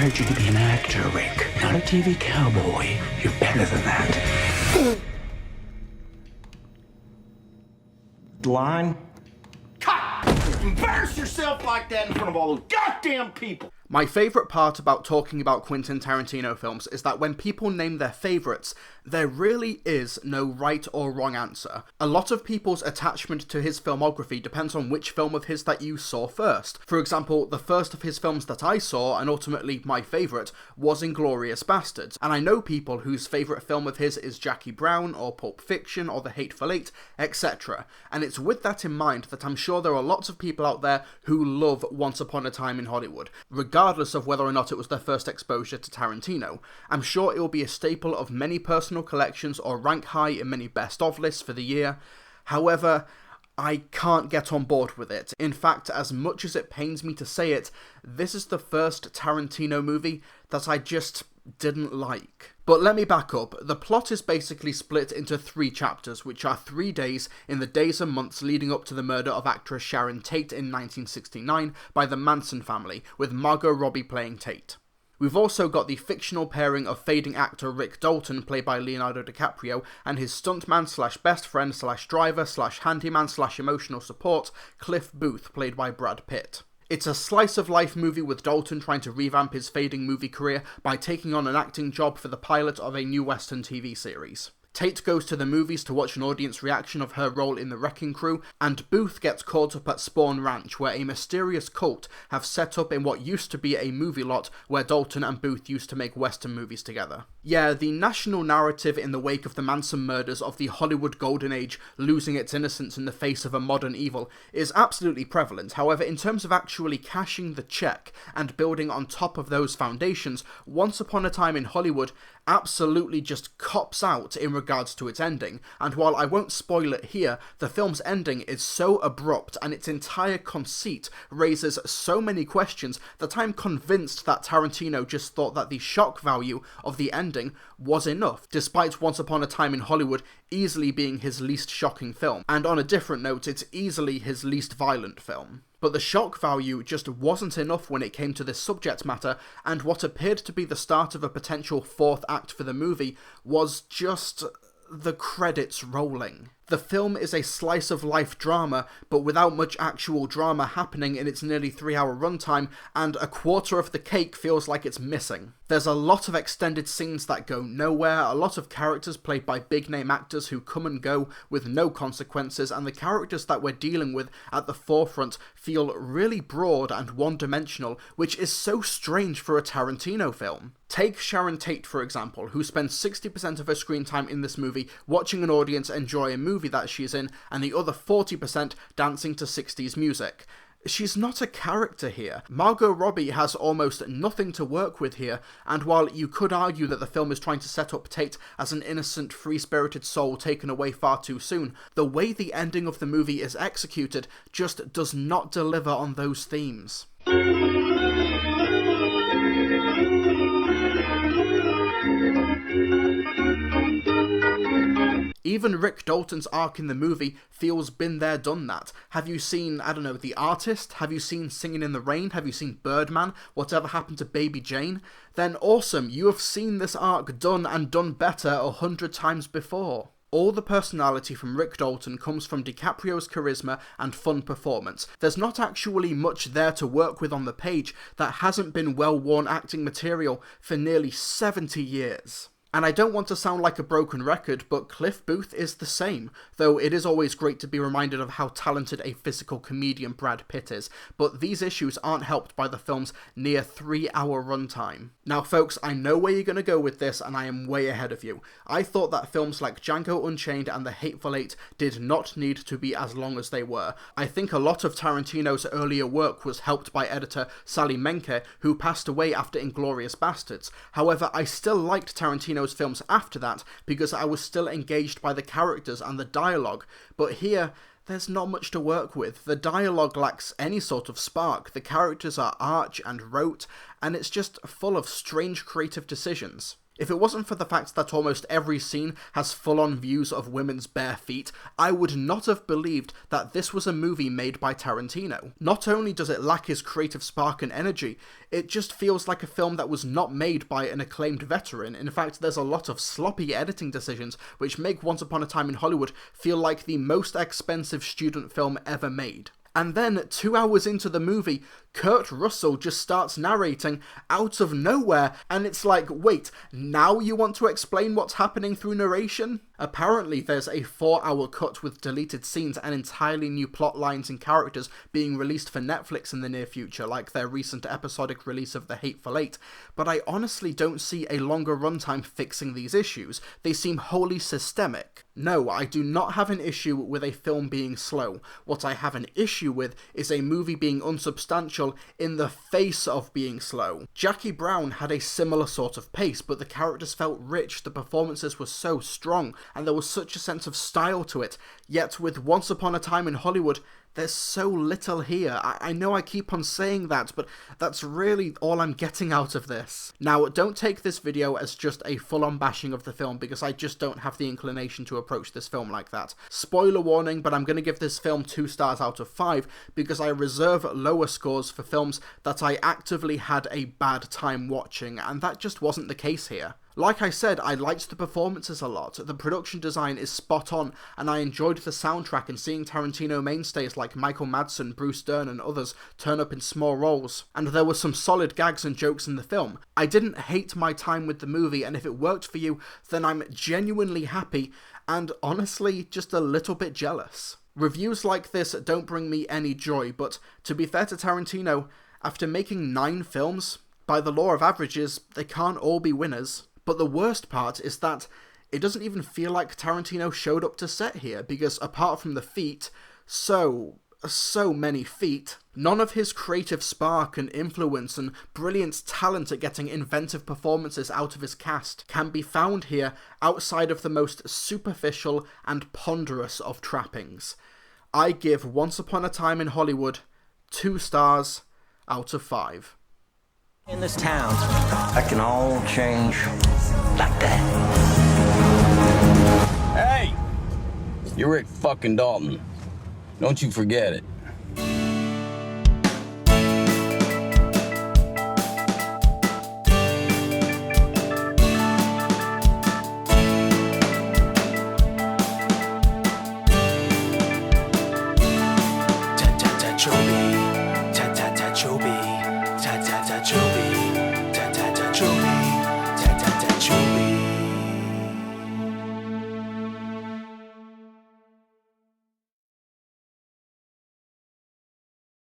hired you to be an actor, Rick, not a TV cowboy. You're better than that. Line? Cut! Embarrass yourself like that in front of all those goddamn people! My favourite part about talking about Quentin Tarantino films is that when people name their favourites, there really is no right or wrong answer. A lot of people's attachment to his filmography depends on which film of his that you saw first. For example, the first of his films that I saw, and ultimately my favourite, was Inglourious Basterds, and I know people whose favourite film of his is Jackie Brown, or Pulp Fiction, or The Hateful Eight, etc. And it's with that in mind that I'm sure there are lots of people out there who love Once Upon a Time in Hollywood, regardless of whether or not it was their first exposure to Tarantino. I'm sure it will be a staple of many personal collections or rank high in many best of lists for the year. However, I can't get on board with it. In fact, as much as it pains me to say it, this is the first Tarantino movie that I just didn't like. But let me back up. The plot is basically split into 3 chapters, which are 3 days in the days and months leading up to the murder of actress Sharon Tate in 1969 by the Manson family, with Margot Robbie playing Tate. We've also got the fictional pairing of fading actor Rick Dalton, played by Leonardo DiCaprio, and his stuntman slash best friend slash driver slash handyman slash emotional support, Cliff Booth, played by Brad Pitt. It's a slice-of-life movie with Dalton trying to revamp his fading movie career by taking on an acting job for the pilot of a new Western TV series. Tate goes to the movies to watch an audience reaction of her role in the Wrecking Crew, and Booth gets caught up at Spawn Ranch, where a mysterious cult have set up in what used to be a movie lot where Dalton and Booth used to make Western movies together. Yeah, the national narrative in the wake of the Manson murders of the Hollywood Golden Age losing its innocence in the face of a modern evil is absolutely prevalent. However, in terms of actually cashing the check and building on top of those foundations, Once Upon a Time in Hollywood absolutely just cops out in regards to its ending, and while I won't spoil it here, the film's ending is so abrupt and its entire conceit raises so many questions that I'm convinced that Tarantino just thought that the shock value of the ending was enough, despite Once Upon a Time in Hollywood easily being his least shocking film, and on a different note, it's easily his least violent film. But the shock value just wasn't enough when it came to this subject matter, and what appeared to be the start of a potential 4th act for the movie was just the credits rolling. The film is a slice-of-life drama, but without much actual drama happening in its nearly 3-hour runtime, and a quarter of the cake feels like it's missing. There's a lot of extended scenes that go nowhere, a lot of characters played by big-name actors who come and go with no consequences, and the characters that we're dealing with at the forefront feel really broad and one-dimensional, which is so strange for a Tarantino film. Take Sharon Tate, for example, who spends 60% of her screen time in this movie watching an audience enjoy a movie that she's in, and the other 40% dancing to 60s music. She's not a character here. Margot Robbie has almost nothing to work with here, and while you could argue that the film is trying to set up Tate as an innocent, free-spirited soul taken away far too soon, the way the ending of the movie is executed just does not deliver on those themes. Even Rick Dalton's arc in the movie feels been there, done that. Have you seen, I don't know, The Artist? Have you seen Singing in the Rain? Have you seen Birdman? Whatever Happened to Baby Jane? Then awesome, you have seen this arc done and done better 100 times before. All the personality from Rick Dalton comes from DiCaprio's charisma and fun performance. There's not actually much there to work with on the page that hasn't been well-worn acting material for nearly 70 years. And I don't want to sound like a broken record, but Cliff Booth is the same, though it is always great to be reminded of how talented a physical comedian Brad Pitt is, but these issues aren't helped by the film's near 3-hour runtime. Now folks, I know where you're going to go with this, and I am way ahead of you. I thought that films like Django Unchained and The Hateful Eight did not need to be as long as they were. I think a lot of Tarantino's earlier work was helped by editor Sally Menke, who passed away after Inglourious Basterds. However, I still liked Tarantino's films after that because I was still engaged by the characters and the dialogue, but here there's not much to work with. The dialogue lacks any sort of spark, the characters are arch and rote, and it's just full of strange creative decisions. If it wasn't for the fact that almost every scene has full-on views of women's bare feet, I would not have believed that this was a movie made by Tarantino. Not only does it lack his creative spark and energy, it just feels like a film that was not made by an acclaimed veteran. In fact, there's a lot of sloppy editing decisions which make Once Upon a Time in Hollywood feel like the most expensive student film ever made. And then, 2 hours into the movie, Kurt Russell just starts narrating out of nowhere, and it's like, wait, now you want to explain what's happening through narration? Apparently there's a 4-hour cut with deleted scenes and entirely new plot lines and characters being released for Netflix in the near future, like their recent episodic release of The Hateful Eight, but I honestly don't see a longer runtime fixing these issues. They seem wholly systemic. No, I do not have an issue with a film being slow. What I have an issue with is a movie being unsubstantial in the face of being slow. Jackie Brown had a similar sort of pace, but the characters felt rich, the performances were so strong, and there was such a sense of style to it. Yet with Once Upon a Time in Hollywood, there's so little here. I know I keep on saying that, but that's really all I'm getting out of this. Now, don't take this video as just a full-on bashing of the film, because I just don't have the inclination to approach this film like that. Spoiler warning, but I'm going to give this film 2 stars out of 5, because I reserve lower scores for films that I actively had a bad time watching, and that just wasn't the case here. Like I said, I liked the performances a lot, the production design is spot on, and I enjoyed the soundtrack and seeing Tarantino mainstays like Michael Madsen, Bruce Dern and others turn up in small roles, and there were some solid gags and jokes in the film. I didn't hate my time with the movie, and if it worked for you, then I'm genuinely happy, and honestly, just a little bit jealous. Reviews like this don't bring me any joy, but to be fair to Tarantino, after making 9 films, by the law of averages, they can't all be winners. But the worst part is that it doesn't even feel like Tarantino showed up to set here, because apart from the feet, so many feet, none of his creative spark and influence and brilliant talent at getting inventive performances out of his cast can be found here outside of the most superficial and ponderous of trappings. I give Once Upon a Time in Hollywood 2 stars out of 5. In this town, that can all change like that. Hey! You're Rick fucking Dalton. Don't you forget it.